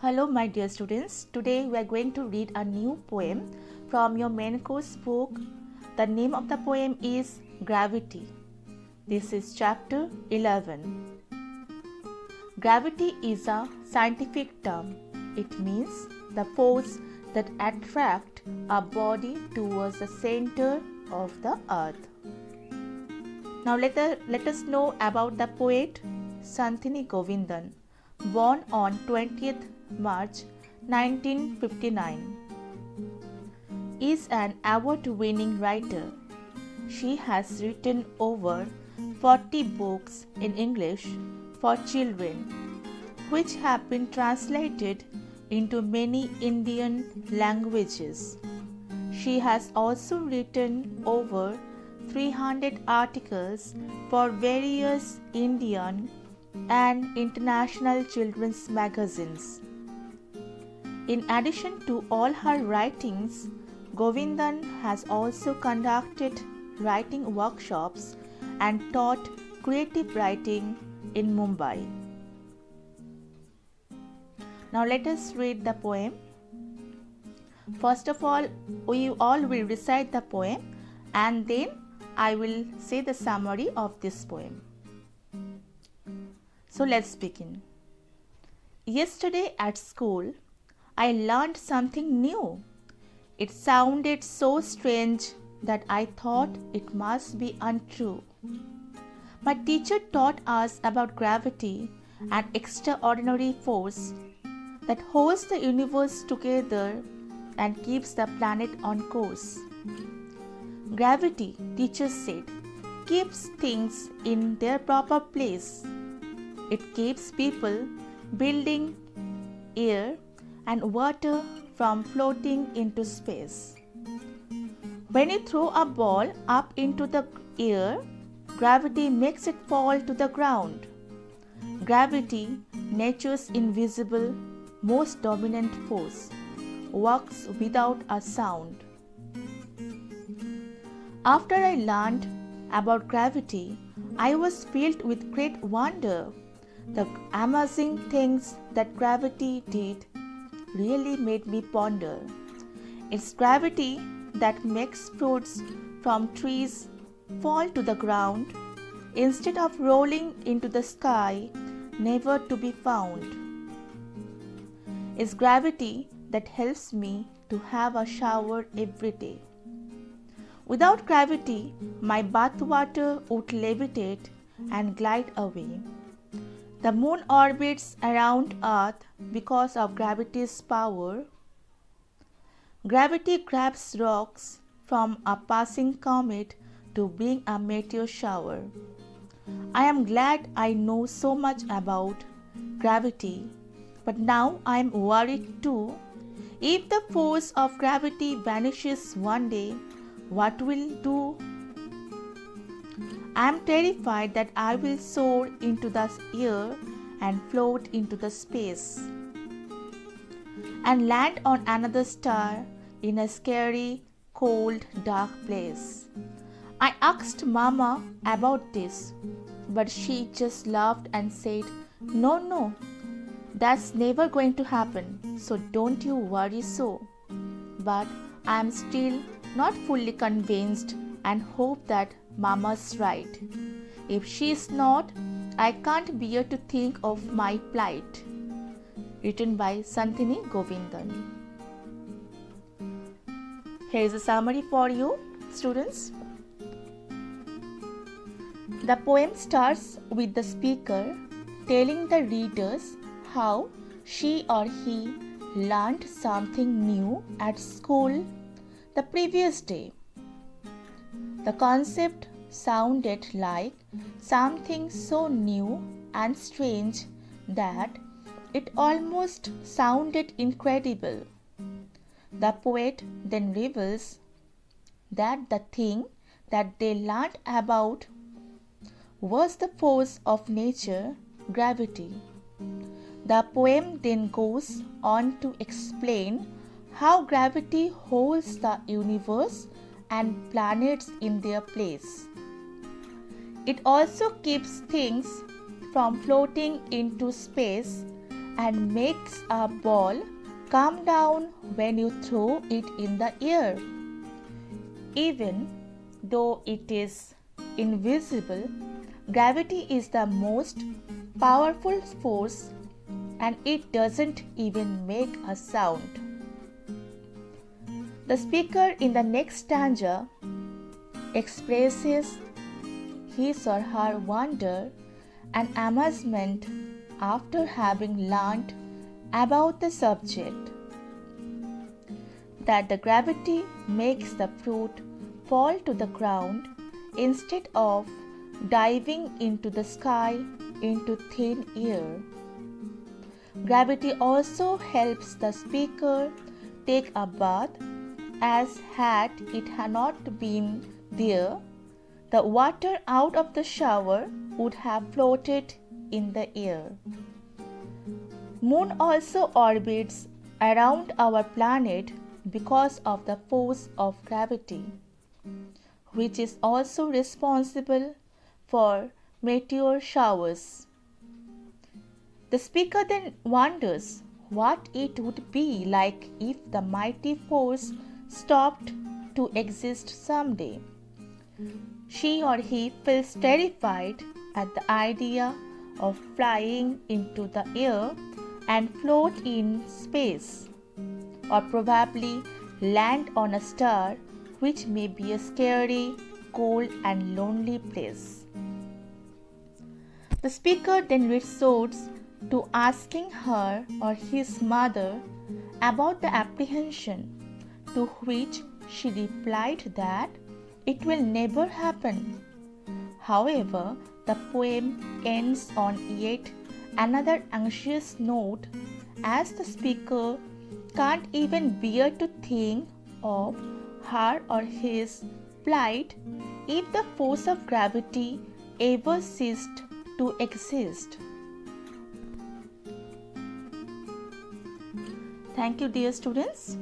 Hello my dear students, today we are going to read a new poem from your main course book. The name of the poem is Gravity. This is chapter 11. Gravity is a scientific term. It means the force that attracts a body towards the center of the earth. Now let us know about the poet Santini Govindan, born on 20th March 1959, is an award-winning writer. She has written over 40 books in English for children, which have been translated into many Indian languages. She has also written over 300 articles for various Indian and international children's magazines. In addition to all her writings, Govindan has also conducted writing workshops and taught creative writing in Mumbai. Now let us read the poem. First of all, we all will recite the poem and then I will say the summary of this poem. So let's begin. Yesterday at school, I learned something new. It sounded so strange that I thought it must be untrue. My teacher taught us about gravity, an extraordinary force that holds the universe together and keeps the planet on course. Gravity, teacher said, keeps things in their proper place. It keeps people, building, air, and water from floating into space. When you throw a ball up into the air, gravity makes it fall to the ground. Gravity, nature's invisible, most dominant force, works without a sound. After I learned about gravity, I was filled with great wonder. The amazing things that gravity did really made me ponder. It's gravity that makes fruits from trees fall to the ground instead of rolling into the sky, never to be found. It's gravity that helps me to have a shower every day. Without gravity, my bath water would levitate and glide away. The moon orbits around Earth because of gravity's power. Gravity grabs rocks from a passing comet to bring a meteor shower. I am glad I know so much about gravity, but now I am worried too. If the force of gravity vanishes one day, what will do? I am terrified that I will soar into the air and float into the space and land on another star in a scary, cold, dark place. I asked Mama about this, but she just laughed and said, No, that's never going to happen, so don't you worry so. But I am still not fully convinced and hope that Mama's right. If she is not, I can't bear to think of my plight. Written by Santini Govindan. Here is a summary for you, students. The poem starts with the speaker telling the readers how she or he learned something new at school the previous day. The concept sounded like something so new and strange that it almost sounded incredible. The poet then reveals that the thing that they learned about was the force of nature, gravity. The poem then goes on to explain how gravity holds the universe and planets in their place. It also keeps things from floating into space and makes a ball come down when you throw it in the air. Even though it is invisible, gravity is the most powerful force and it doesn't even make a sound. The speaker in the next stanza expresses his or her wonder and amazement after having learned about the subject, that the gravity makes the fruit fall to the ground instead of diving into the sky into thin air. Gravity also helps the speaker take a bath, as had it not been there, the water out of the shower would have floated in the air. Moon also orbits around our planet because of the force of gravity, which is also responsible for meteor showers. The speaker then wonders what it would be like if the mighty force stopped to exist someday. She or he feels terrified at the idea of flying into the air and float in space, or probably land on a star, which may be a scary, cold, and lonely place. The speaker then resorts to asking her or his mother about the apprehension, to which she replied that it will never happen. However, the poem ends on yet another anxious note, as the speaker can't even bear to think of her or his plight if the force of gravity ever ceased to exist. Thank you, dear students.